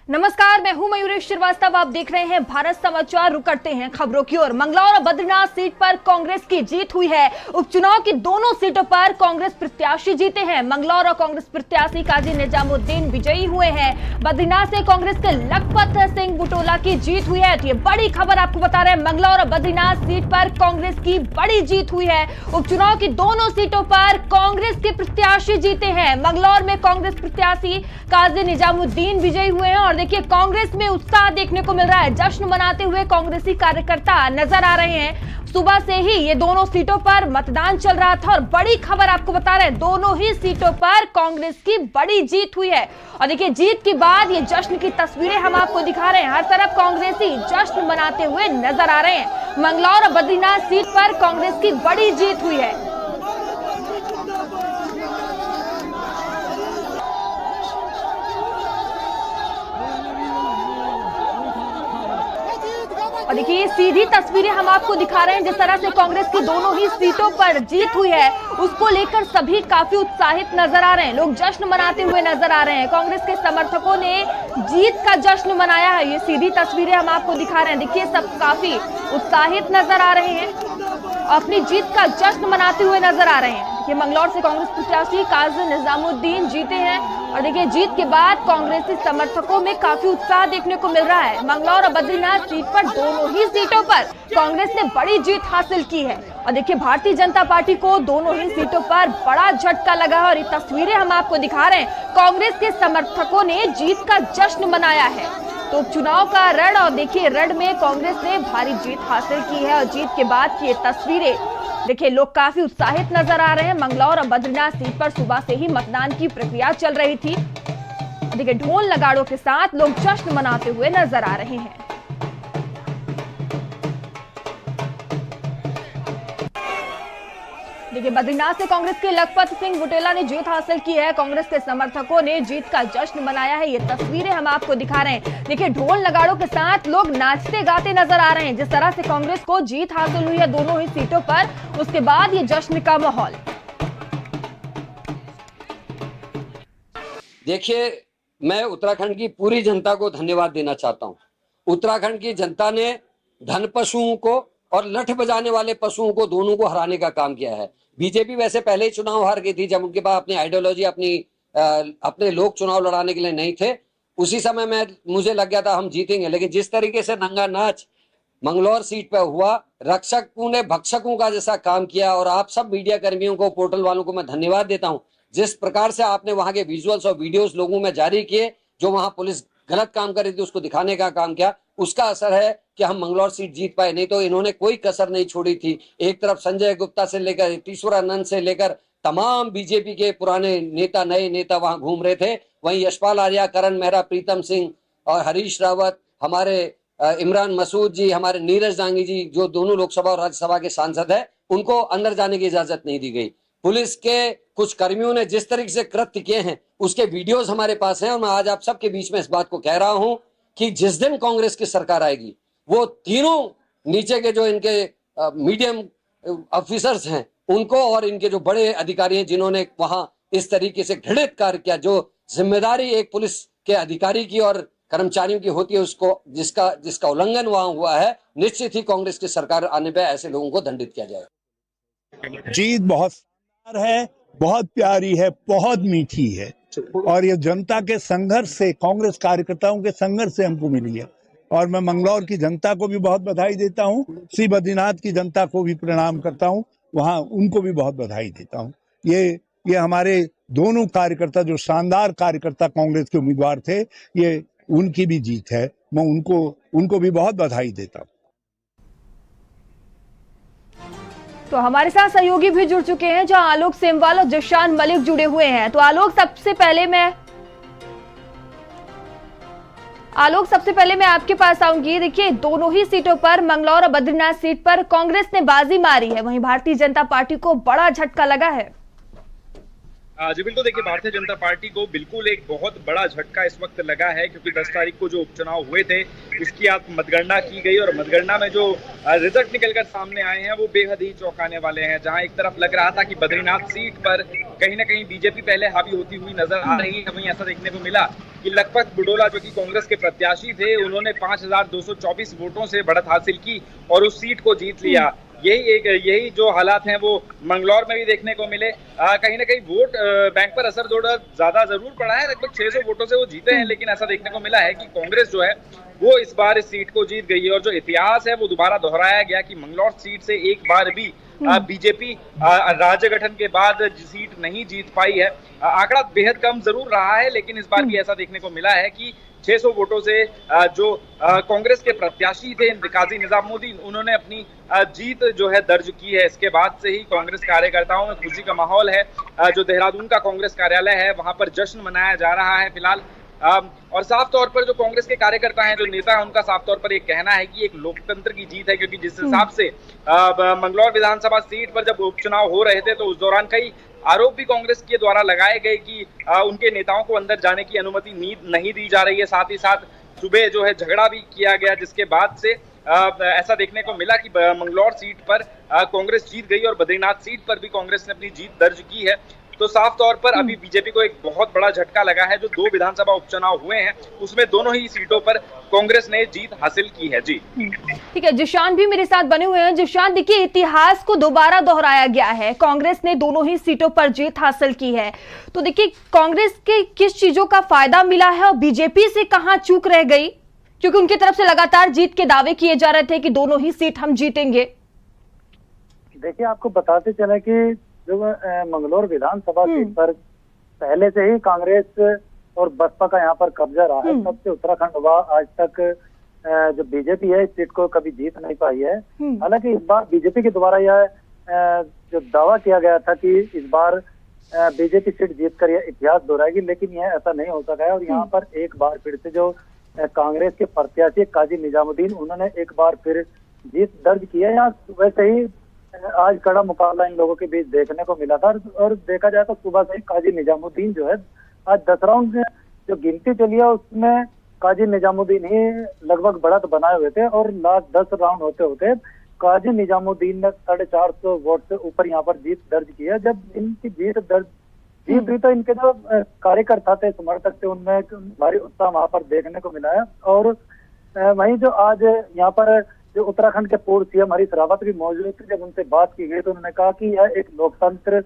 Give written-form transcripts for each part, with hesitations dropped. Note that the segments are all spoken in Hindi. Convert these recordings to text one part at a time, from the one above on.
नमस्कार, मैं हूं मयूरी श्रीवास्तव। आप देख रहे हैं भारत समाचार। रुक करते हैं खबरों की ओर। मंगलौर और बद्रीनाथ सीट पर कांग्रेस की जीत हुई है। उपचुनाव की दोनों सीटों पर कांग्रेस प्रत्याशी जीते हैं। मंगलौर और कांग्रेस प्रत्याशी काजी निजामुद्दीन विजयी हुए हैं। बद्रीनाथ से कांग्रेस के लखपत सिंह बुटोला की जीत हुई है। तो ये बड़ी खबर आपको बता रहे हैं, मंगलौर और बद्रीनाथ सीट पर कांग्रेस की बड़ी जीत हुई है। उपचुनाव की दोनों सीटों पर कांग्रेस के प्रत्याशी जीते हैं। मंगलौर में कांग्रेस प्रत्याशी काजी निजामुद्दीन विजयी हुए हैं और देखिए कांग्रेस में उत्साह देखने को मिल रहा है। जश्न मनाते हुए कांग्रेसी कार्यकर्ता नजर आ रहे हैं। सुबह से ही ये दोनों सीटों पर मतदान चल रहा था और बड़ी खबर आपको बता रहे हैं, दोनों ही सीटों पर कांग्रेस की बड़ी जीत हुई है। और देखिए जीत के बाद ये जश्न की तस्वीरें हम आपको दिखा रहे हैं। हर तरफ कांग्रेसी जश्न मनाते हुए नजर आ रहे हैं। मंगलौर और बद्रीनाथ सीट पर कांग्रेस की बड़ी जीत हुई है। और देखिए सीधी तस्वीरें हम आपको दिखा रहे हैं। जिस तरह से कांग्रेस की दोनों ही सीटों पर जीत हुई है, उसको लेकर सभी काफी उत्साहित नजर आ रहे हैं। लोग जश्न मनाते हुए नजर आ रहे हैं। कांग्रेस के समर्थकों ने जीत का जश्न मनाया है। ये सीधी तस्वीरें हम आपको दिखा रहे हैं। देखिए सब काफी उत्साहित नजर आ रहे हैं, अपनी जीत का जश्न मनाते हुए नजर आ रहे हैं। ये मंगलौर से कांग्रेस प्रत्याशी काजी निजामुद्दीन जीते हैं और देखिए जीत के बाद कांग्रेसी समर्थकों में काफी उत्साह देखने को मिल रहा है। मंगलौर और बद्रीनाथ सीट पर दोनों ही सीटों पर कांग्रेस ने बड़ी जीत हासिल की है और देखिए भारतीय जनता पार्टी को दोनों ही सीटों पर बड़ा झटका लगा है और ये तस्वीरें हम आपको दिखा रहे हैं। कांग्रेस के समर्थकों ने जीत का जश्न मनाया है। तो चुनाव का रण और देखिए रण में कांग्रेस ने भारी जीत हासिल की है और जीत के बाद की ये तस्वीरें देखिए लोग काफी उत्साहित नजर आ रहे हैं। मंगलौर और बद्रीनाथ सीट पर सुबह से ही मतदान की प्रक्रिया चल रही थी। देखिए ढोल नगाड़ों के साथ लोग जश्न मनाते हुए नजर आ रहे हैं। देखिए बद्रीनाथ से कांग्रेस के लखपत सिंह बुटेला ने जीत हासिल की है। कांग्रेस के समर्थकों ने जीत का जश्न मनाया है। ये तस्वीरें हम आपको दिखा रहे हैं। देखिए ढोल नगाड़ों के साथ लोग नाचते गाते नजर आ रहे हैं। जिस तरह से कांग्रेस को जीत हासिल हुई है दोनों ही सीटों पर, उसके बाद ये जश्न का माहौल। देखिए मैं उत्तराखंड की पूरी जनता को धन्यवाद देना चाहता हूँ। उत्तराखंड की जनता ने धन पशुओं को और लठ बजाने वाले पशुओं को दोनों को हराने का काम किया है। बीजेपी वैसे पहले ही चुनाव हार गई थी जब उनके पास अपनी आइडियोलॉजी अपने लोग चुनाव लड़ाने के लिए नहीं थे। उसी समय में मुझे लग गया था हम जीतेंगे, लेकिन जिस तरीके से नंगा नाच मंगलौर सीट पर हुआ, रक्षकों ने भक्षकों का जैसा काम किया। और आप सब मीडिया कर्मियों को, पोर्टल वालों को मैं धन्यवाद देता हूं। जिस प्रकार से आपने वहां के विजुअल्स और वीडियोस लोगों में जारी किए, जो वहां पुलिस गलत काम कर रही थी उसको दिखाने का काम किया, उसका असर है कि हम मंगलौर सीट जीत पाए। नहीं तो इन्होंने कोई कसर नहीं छोड़ी थी। एक तरफ संजय गुप्ता से लेकर ईश्वरानंद से लेकर तमाम बीजेपी के पुराने नेता, नए नेता वहां घूम रहे थे। वहीं यशपाल आर्या, करण मेहरा, प्रीतम सिंह और हरीश रावत, हमारे इमरान मसूद जी, हमारे नीरज दांगी जी, जो दोनों लोकसभा और राज्यसभा के सांसद है, उनको अंदर जाने की इजाजत नहीं दी गई। पुलिस के कुछ कर्मियों ने जिस तरीके से कृत्य किए हैं उसके वीडियोस हमारे पास हैं। और मैं आज आप सबके बीच में इस बात को कह रहा हूं कि जिस दिन कांग्रेस की सरकार आएगी, वो तीनों नीचे के जो इनके मीडियम ऑफिसर्स हैं उनको और इनके जो बड़े अधिकारी हैं जिन्होंने वहां इस तरीके से घृणित कार्य किया, जो जिम्मेदारी एक पुलिस के अधिकारी की और कर्मचारियों की होती है, उसको जिसका उल्लंघन वहां हुआ है, निश्चित ही कांग्रेस की सरकार आने पर ऐसे लोगों को दंडित किया जाएगा। जीत बहुत है, बहुत प्यारी है, बहुत मीठी है और ये जनता के संघर्ष से, कांग्रेस कार्यकर्ताओं के संघर्ष से हमको मिली है। और मैं मंगलौर की जनता को भी बहुत बधाई देता हूँ, श्री बद्रीनाथ की जनता को भी प्रणाम करता हूँ, वहाँ उनको भी बहुत बधाई देता हूँ। ये हमारे दोनों कार्यकर्ता, जो शानदार कार्यकर्ता कांग्रेस के उम्मीदवार थे, ये उनकी भी जीत है। मैं उनको भी बहुत बधाई देता हूँ। तो हमारे साथ सहयोगी भी जुड़ चुके हैं, जहां आलोक सेमवाल और जिशान मलिक जुड़े हुए हैं। तो आलोक सबसे पहले मैं आपके पास आऊंगी। देखिए दोनों ही सीटों पर, मंगलौर और बद्रीनाथ सीट पर कांग्रेस ने बाजी मारी है, वहीं भारतीय जनता पार्टी को बड़ा झटका लगा है। जी बिल्कुल, देखिए भारतीय जनता पार्टी को बिल्कुल एक बहुत बड़ा झटका इस वक्त लगा है, क्योंकि 10 तारीख को जो उपचुनाव हुए थे उसकी आज मतगणना की गई और मतगणना में जो रिजल्ट निकलकर सामने आए हैं वो बेहद ही चौंकाने वाले हैं। जहां एक तरफ लग रहा था कि बद्रीनाथ सीट पर कहीं ना कहीं बीजेपी पहले हावी होती हुई नजर आ रही है, वहीं ऐसा देखने को मिला कि लखपत बुडोला जो कि कांग्रेस के प्रत्याशी थे, उन्होंने 5224 वोटों से बढ़त हासिल की और उस सीट को जीत लिया। यही जो हालात हैं वो मंगलौर में भी देखने को मिले। कहीं ना कहीं वोट बैंक पर असर थोड़ा ज्यादा जरूर पड़ा है, लगभग 600 वोटों से वो जीते हैं, लेकिन ऐसा देखने को मिला है कि कांग्रेस जो है वो इस बार इस सीट को जीत गई है। और जो इतिहास है वो दोबारा दोहराया गया कि मंगलौर सीट से एक बार भी बीजेपी राज्य गठन के बाद सीट नहीं जीत पाई है। आंकड़ा बेहद कम जरूर रहा है, लेकिन इस बार भी ऐसा देखने को मिला है कि 600 वोटों से जो कांग्रेस के प्रत्याशी थे काजी निजामुद्दीन, उन्होंने अपनी जीत जो है दर्ज की है। इसके बाद से ही कांग्रेस कार्यकर्ताओं में खुशी का माहौल है। जो देहरादून का कांग्रेस कार्यालय है वहां पर जश्न मनाया जा रहा है फिलहाल। और साफ तौर पर जो कांग्रेस के कार्यकर्ता हैं, जो नेता हैं, उनका साफ तौर पर एक कहना है कि एक लोकतंत्र की जीत है, क्योंकि जिस हिसाब से मंगलौर विधानसभा सीट पर जब उपचुनाव हो रहे थे तो उस दौरान कई आरोप भी कांग्रेस के द्वारा लगाए गए कि उनके नेताओं को अंदर जाने की अनुमति नहीं दी जा रही है। साथ ही साथ सुबह जो है झगड़ा भी किया गया, जिसके बाद से ऐसा देखने को मिला कि मंगलौर सीट पर कांग्रेस जीत गई और बद्रीनाथ सीट पर भी कांग्रेस ने अपनी जीत दर्ज की है। तो साफ तौर पर अभी बीजेपी को एक बहुत बड़ा झटका लगा है। जो 2 विधानसभा उपचुनाव हुए हैं उसमें दोनों ही सीटों पर कांग्रेस ने जीत हासिल की है। जी ठीक है, जिशान भी मेरे साथ बने हुए हैं। जिशान, देखिए इतिहास को दोबारा दोहराया गया है, कांग्रेस ने दोनों ही सीटों पर जीत हासिल की है। तो देखिए कांग्रेस के किस चीजों का फायदा मिला है और बीजेपी से कहां चूक रह गई, क्योंकि उनकी तरफ से लगातार जीत के दावे किए जा रहे थे कि दोनों ही सीट हम जीतेंगे। देखिए, आपको बताते चले कि जो मंगलौर विधानसभा सीट पर पहले से ही कांग्रेस और बसपा का यहाँ पर कब्जा रहा है। तब से उत्तराखंड हुआ आज तक जो बीजेपी है इस सीट को कभी जीत नहीं पाई है। हालांकि इस बार बीजेपी के द्वारा यह जो दावा किया गया था कि इस बार बीजेपी सीट जीतकर यह इतिहास दोहराएगी, लेकिन यह ऐसा नहीं हो सका है। और यहाँ पर एक बार फिर से जो कांग्रेस के प्रत्याशी काजी निजामुद्दीन, उन्होंने एक बार फिर जीत दर्ज की है। यहाँ वैसे ही आज कड़ा मुकाबला इन लोगों के बीच देखने को मिला था। और देखा जाए तो सुबह से ही काजी निजामुद्दीन जो है आज 10 राउंड में जो गिनती चली है उसमें काजी निजामुद्दीन ही लगभग बढ़त बनाए हुए थे। और लास्ट 10 राउंड होते होते काजी निजामुद्दीन ने 450 वोट से ऊपर यहाँ पर जीत दर्ज की है। जब इनकी जीत हुई तो इनके जो कार्यकर्ता थे, समर्थक थे, उनमें भारी उत्साह वहां पर देखने को मिला है। और वहीं जो आज यहाँ पर जो उत्तराखंड के पूर्व सीएम हरीश रावत भी मौजूद थे, जब उनसे बात की गई तो उन्होंने कहा कि यह एक लोकतंत्र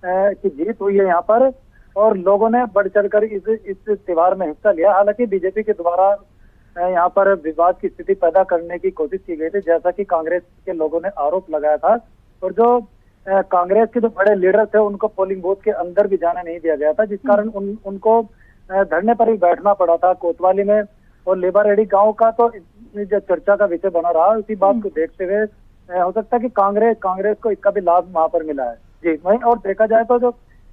की जीत हुई है यहाँ पर और लोगों ने बढ़ चढ़कर इस त्योहार में हिस्सा लिया। हालांकि बीजेपी के द्वारा यहाँ पर विवाद की स्थिति पैदा करने की कोशिश की गई थी, जैसा कि कांग्रेस के लोगों ने आरोप लगाया था। और जो कांग्रेस के जो बड़े लीडर थे उनको पोलिंग बूथ के अंदर भी जाने नहीं दिया गया था, जिस कारण उनको धरने पर भी बैठना पड़ा था कोतवाली में। और लेबारेडी गांव का तो जो चर्चा का विषय बना रहा, उसी बात को देखते हुए हो सकता है कि कांग्रेस को इसका भी लाभ वहां पर मिला है। जी वहीं और देखा जाए तो जो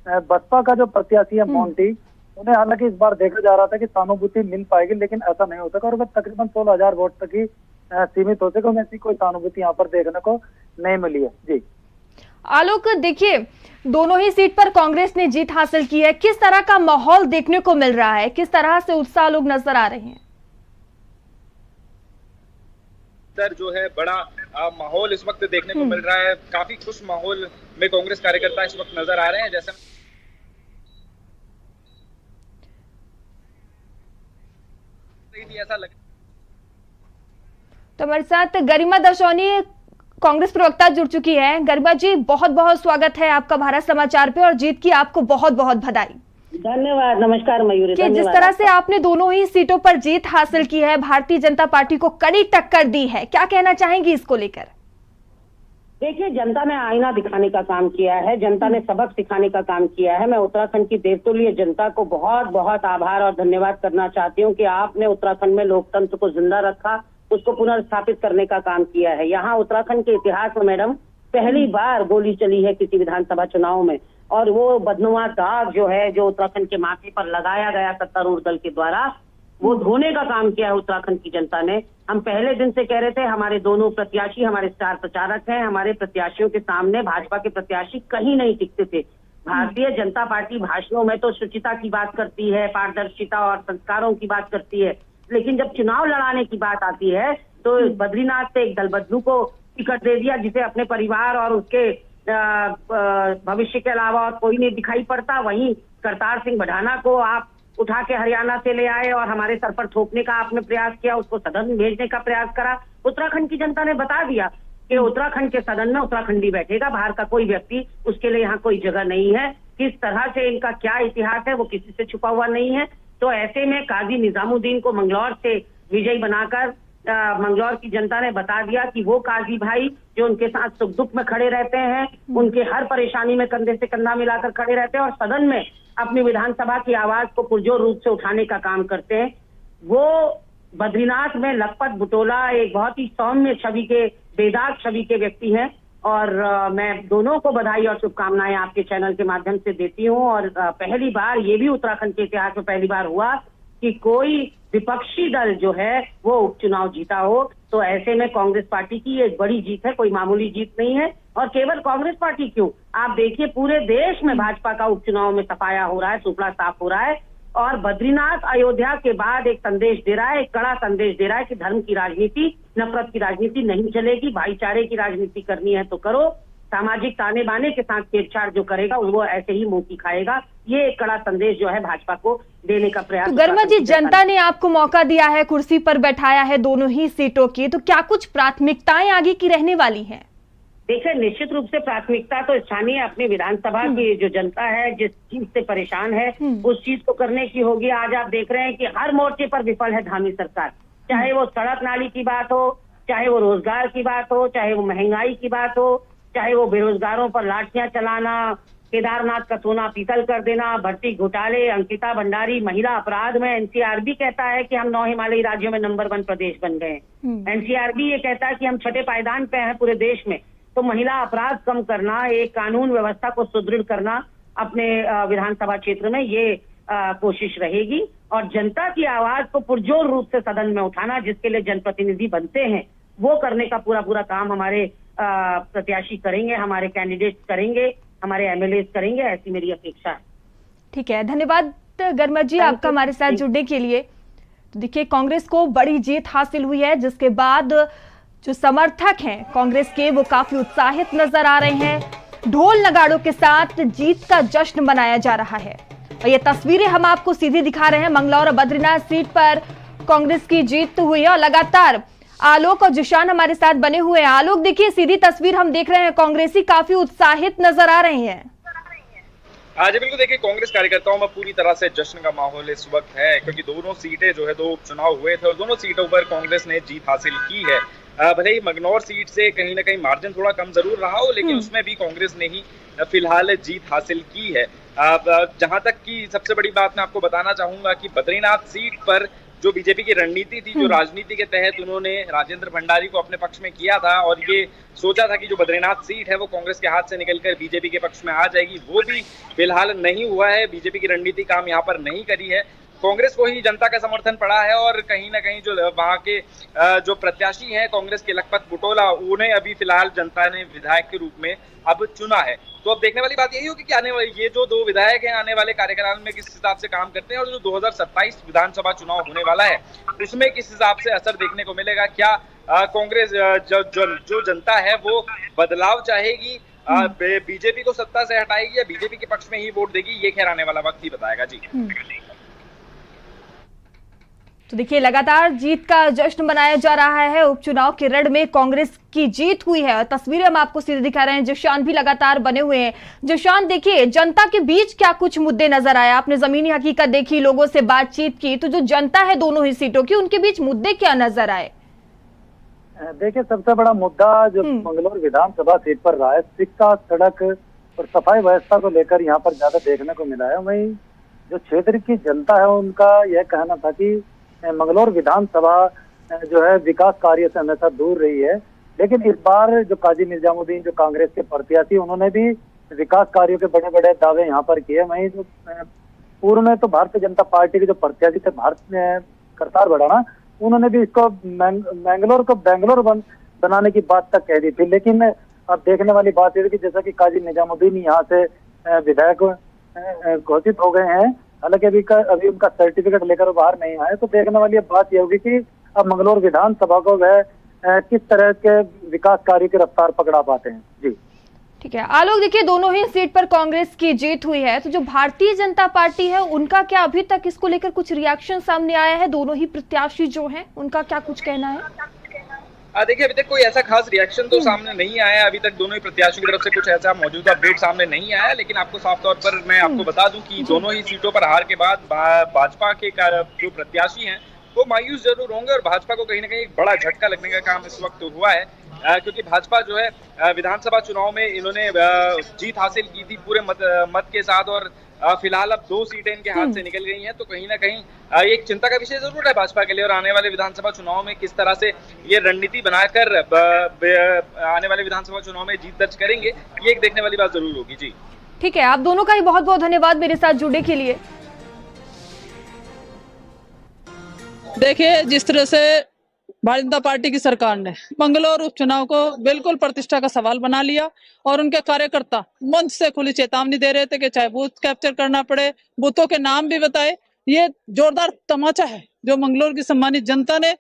बसपा का जो प्रत्याशी है मोंटी, उन्हें हालांकि इस बार देखा जा रहा था कि सहानुभूति मिल पाएगी, लेकिन ऐसा नहीं हो सका और वह तकरीबन 16,000 वोट तक ही सीमित हो सके। ऐसी कोई सहानुभूति यहाँ पर देखने को नहीं मिली है। जी आलोक, देखिए दोनों ही सीट पर कांग्रेस ने जीत हासिल की है, किस तरह का माहौल देखने को मिल रहा है, किस तरह से उत्साह लोग नजर आ रहे हैं? जो है बड़ा माहौल इस वक्त देखने को मिल रहा है। काफी खुश माहौल में कांग्रेस कार्यकर्ता इस वक्त नजर आ रहे हैं। जैसे ऐसा लग तो हमारे साथ गरिमा दशौनी कांग्रेस प्रवक्ता जुड़ चुकी है। गरिमा जी, बहुत बहुत स्वागत है आपका भारत समाचार पे और जीत की आपको बहुत बहुत बधाई। धन्यवाद। नमस्कार मयूरी। जिस तरह से आपने दोनों ही सीटों पर जीत हासिल की है, भारतीय जनता पार्टी को कड़ी टक्कर दी है, क्या कहना चाहेंगी इसको लेकर? देखिए, जनता ने आईना दिखाने का काम किया है, जनता ने सबक सिखाने का काम किया है। मैं उत्तराखंड की देवतुल्य जनता को बहुत बहुत आभार और धन्यवाद करना चाहती हूँ कि आपने उत्तराखंड में लोकतंत्र को जिंदा रखा, उसको पुनर्स्थापित करने का काम किया है। यहाँ उत्तराखंड के इतिहास में मैडम पहली बार गोली चली है किसी विधानसभा चुनाव में, और वो बदनुमा दाग जो है जो उत्तराखंड के माथे पर लगाया गया सत्तारूढ़ दल के द्वारा, वो धोने का काम किया है उत्तराखंड की जनता ने। हम पहले दिन से कह रहे थे हमारे दोनों प्रत्याशी हमारे स्टार प्रचारक हैं, हमारे प्रत्याशियों के सामने भाजपा के प्रत्याशी कहीं नहीं टिकते थे। भारतीय जनता पार्टी भाषणों में तो शुचिता की बात करती है, पारदर्शिता और संस्कारों की बात करती है, लेकिन जब चुनाव लड़ाने की बात आती है तो बद्रीनाथ से एक दल बदलू को टिकट दे दिया, जिसे अपने परिवार और उसके भविष्य के अलावा और कोई नहीं दिखाई पड़ता। वहीं करतार सिंह बढ़ाना को आप उठा के हरियाणा से ले आए और हमारे सर पर थोपने का आपने प्रयास किया, उसको सदन में भेजने का प्रयास करा। उत्तराखंड की जनता ने बता दिया कि उत्तराखंड के सदन में उत्तराखंडी बैठेगा, बाहर का कोई व्यक्ति, उसके लिए यहाँ कोई जगह नहीं है। किस तरह से इनका क्या इतिहास है वो किसी से छुपा हुआ नहीं है। तो ऐसे में काजी निजामुद्दीन को मंगलौर से विजयी बनाकर मंगलौर की जनता ने बता दिया कि वो काजी भाई जो उनके साथ सुख दुख में खड़े रहते हैं, उनके हर परेशानी में कंधे से कंधा मिलाकर खड़े रहते हैं और सदन में अपनी विधानसभा की आवाज को पुरजोर रूप से उठाने का काम करते हैं। वो बद्रीनाथ में लखपत बुटोला एक बहुत ही सौम्य छवि के, बेदाग छवि के व्यक्ति हैं और मैं दोनों को बधाई और शुभकामनाएं आपके चैनल के माध्यम से देती हूं। और पहली बार, ये भी उत्तराखंड के इतिहास में पहली बार हुआ कि कोई विपक्षी दल जो है वो उपचुनाव जीता हो। तो ऐसे में कांग्रेस पार्टी की एक बड़ी जीत है, कोई मामूली जीत नहीं है। और केवल कांग्रेस पार्टी क्यों, आप देखिए पूरे देश में भाजपा का उपचुनाव में सफाया हो रहा है, सुपड़ा साफ हो रहा है। और बद्रीनाथ अयोध्या के बाद एक संदेश दे रहा है, एक कड़ा संदेश दे रहा है कि धर्म की राजनीति, नफरत की राजनीति नहीं चलेगी, भाईचारे की राजनीति करनी है तो करो, सामाजिक ताने बाने के साथ छेड़छाड़ जो करेगा वो ऐसे ही मुंह की खाएगा। ये एक कड़ा संदेश जो है भाजपा को देने का प्रयास। तो गर्मा जी, जनता ने आपको मौका दिया है, कुर्सी पर बैठाया है दोनों ही सीटों की, तो क्या कुछ प्राथमिकताएं आगे की रहने वाली हैं? देखिए, निश्चित रूप से प्राथमिकता तो स्थानीय अपनी विधानसभा की जो जनता है, जिस चीज से परेशान है उस चीज को करने की होगी। आज आप देख रहे हैं कि हर मोर्चे पर विफल है धामी सरकार, चाहे वो सड़क नाली की बात हो, चाहे वो रोजगार की बात हो, चाहे वो महंगाई की बात हो, चाहे वो बेरोजगारों पर लाठियां चलाना, केदारनाथ का सोना पीतल कर देना, भर्ती घोटाले, अंकिता भंडारी महिला अपराध में एनसीआरबी कहता है कि हम 9 हिमालयी राज्यों में नंबर 1 प्रदेश बन गए। एनसीआरबी ये कहता है कि हम 6ठे पायदान पे हैं पूरे देश में। तो महिला अपराध कम करना, एक कानून व्यवस्था को सुदृढ़ करना अपने विधानसभा क्षेत्र में, ये कोशिश रहेगी। और जनता की आवाज को पुरजोर रूप से सदन में उठाना, जिसके लिए जनप्रतिनिधि बनते हैं, वो करने का पूरा काम हमारे प्रत्याशी करेंगे, हमारे कैंडिडेट करेंगे, हमारे एमएलए करेंगे, ऐसी मेरी अपेक्षा है। ठीक है, धन्यवाद गर्मा जी आपका हमारे साथ जुड़ने के लिए। तो देखिए, कांग्रेस को बड़ी जीत हासिल हुई है, जिसके बाद जो समर्थक हैं कांग्रेस के वो काफी उत्साहित नजर आ रहे हैं। ढोल नगाड़ों के साथ जीत का जश्न मनाया जा रहा है और ये तस्वीरें हम आपको सीधी दिखा रहे हैं। मंगलौर और बद्रीनाथ सीट पर कांग्रेस की जीत हुई है और लगातार आलोक और जिशान हमारे साथ बने हुए हैं। आलोक, देखिए सीधी तस्वीर हम देख रहे हैं, कांग्रेसी काफी उत्साहित नजर आ रहे हैं। हाँ जी बिल्कुल, देखिए कांग्रेस कार्यकर्ताओं में पूरी तरह से जश्न का माहौल इस वक्त है, क्योंकि दोनों सीटें जो है, 2 उपचुनाव हुए थे और दोनों सीटों पर कांग्रेस ने जीत हासिल की है। भले ही मंगलौर सीट से कहीं ना कहीं मार्जिन थोड़ा कम जरूर रहा हो, लेकिन उसमें भी कांग्रेस ने ही फिलहाल जीत हासिल की है। जहां तक कि सबसे बड़ी बात मैं आपको बताना चाहूंगा कि बद्रीनाथ सीट पर जो बीजेपी की रणनीति थी, जो राजनीति के तहत उन्होंने राजेंद्र भंडारी को अपने पक्ष में किया था और ये सोचा था कि जो बद्रीनाथ सीट है वो कांग्रेस के हाथ से निकलकर बीजेपी के पक्ष में आ जाएगी, वो भी फिलहाल नहीं हुआ है। बीजेपी की रणनीति काम यहाँ पर नहीं करी है, कांग्रेस को ही जनता का समर्थन पड़ा है और कहीं ना कहीं जो वहाँ के जो प्रत्याशी हैं कांग्रेस के लखपत बुटोला, उन्हें अभी फिलहाल जनता ने विधायक के रूप में अब चुना है। तो अब देखने वाली बात यही होगी कि आने वाले ये जो 2 विधायक हैं आने वाले कार्यकाल में किस हिसाब से काम करते हैं और जो 2027 विधानसभा चुनाव होने वाला है उसमें किस हिसाब से असर देखने को मिलेगा। क्या कांग्रेस जो जनता है वो बदलाव चाहेगी, बीजेपी को सत्ता से हटाएगी या बीजेपी के पक्ष में ही वोट देगी, ये खैर आने वाला वक्त ही बताएगा। जी तो देखिए, लगातार जीत का जश्न मनाया जा रहा है। उपचुनाव के रण में कांग्रेस की जीत हुई है और तस्वीरें हम आपको सीधे दिखा रहे हैं। जिशान भी लगातार बने हुए हैं। जिशान, देखिए जनता के बीच क्या कुछ मुद्दे नजर आए? आपने जमीनी हकीकत देखी, लोगों से बातचीत की, तो जो जनता है दोनों ही सीटों की, उनके बीच मुद्दे क्या नजर आए? देखिए, सबसे बड़ा मुद्दा जो मंगलौर विधानसभा सीट पर रहा है, शिक्षा, सड़क और सफाई व्यवस्था को लेकर यहाँ पर ज्यादा देखने को मिला है। वहीं जो क्षेत्र की जनता है उनका यह कहना था कि मंगलौर विधानसभा जो है विकास कार्य से हमेशा दूर रही है, लेकिन इस बार जो काजी निजामुद्दीन जो कांग्रेस के प्रत्याशी, उन्होंने भी विकास कार्यों के बड़े बड़े दावे यहाँ पर किए। वहीं जो पूर्व में तो भारतीय जनता पार्टी के जो प्रत्याशी थे करतार बढ़ाना, उन्होंने भी इसको मैंगलोर को बेंगलोर बनाने की बात तक कह दी थी। लेकिन अब देखने वाली बात यह है कि जैसा कि काजी निजामुद्दीन यहाँ से विधायक घोषित हो गए हैं। हालांकि अभी उनका सर्टिफिकेट लेकर वो बाहर नहीं आए, तो देखने वाली अब बात यह होगी कि अब मंगलौर विधानसभा को वह किस तरह के विकास कार्य की रफ्तार पकड़ा पाते हैं। जी ठीक है आलोक, देखिए दोनों ही सीट पर कांग्रेस की जीत हुई है, तो जो भारतीय जनता पार्टी है उनका क्या अभी तक इसको लेकर कुछ रिएक्शन सामने आया है? दोनों ही प्रत्याशी जो हैं उनका क्या कुछ कहना है? देखिए अभी तक कोई ऐसा खास रिएक्शन तो सामने नहीं आया। अभी तक दोनों ही प्रत्याशियों की तरफ से कुछ ऐसा मौजूदा अपडेट सामने नहीं आया, लेकिन आपको साफ तौर पर मैं आपको बता दूं कि दोनों ही सीटों पर हार के बाद भाजपा के जो प्रत्याशी हैं वो मायूस जरूर होंगे, और भाजपा को कहीं ना कहीं एक बड़ा झटका लगने का काम इस वक्त हुआ है, क्योंकि भाजपा जो है विधानसभा चुनाव में इन्होंने जीत हासिल की थी पूरे मत के साथ, और फिलहाल अब 2 सीटें इनके हाथ से निकल गई हैं। तो कहीं ना कहीं एक चिंता का विषय जरूर है भाजपा के लिए, और आने वाले विधानसभा चुनाव में किस तरह से ये रणनीति बनाकर आने वाले विधानसभा चुनाव में जीत दर्ज करेंगे, ये एक देखने वाली बात जरूर होगी। जी ठीक है, आप दोनों का ही बहुत बहुत धन्यवाद मेरे साथ जुड़ने के लिए। देखिए जिस तरह से भारतीय जनता पार्टी की सरकार ने मंगलौर उपचुनाव को बिल्कुल प्रतिष्ठा का सवाल बना लिया, और उनके कार्यकर्ता मंच से खुली चेतावनी दे रहे थे कि चाहे बूथ कैप्चर करना पड़े, बूथों के नाम भी बताए। ये जोरदार तमाचा है जो मंगलौर की सम्मानित जनता ने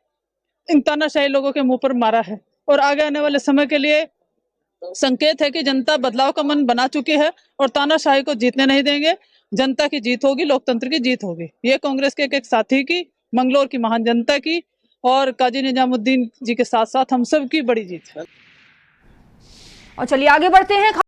इन तानाशाही लोगों के मुंह पर मारा है, और आगे आने वाले समय के लिए संकेत है कि जनता बदलाव का मन बना चुकी है और तानाशाही को जीतने नहीं देंगे। जनता की जीत होगी, लोकतंत्र की जीत होगी। ये कांग्रेस के एक साथी की, मंगलौर की महान जनता की और काजी निजामुद्दीन जी के साथ साथ हम सब की बड़ी जीत है। और चलिए आगे बढ़ते हैं।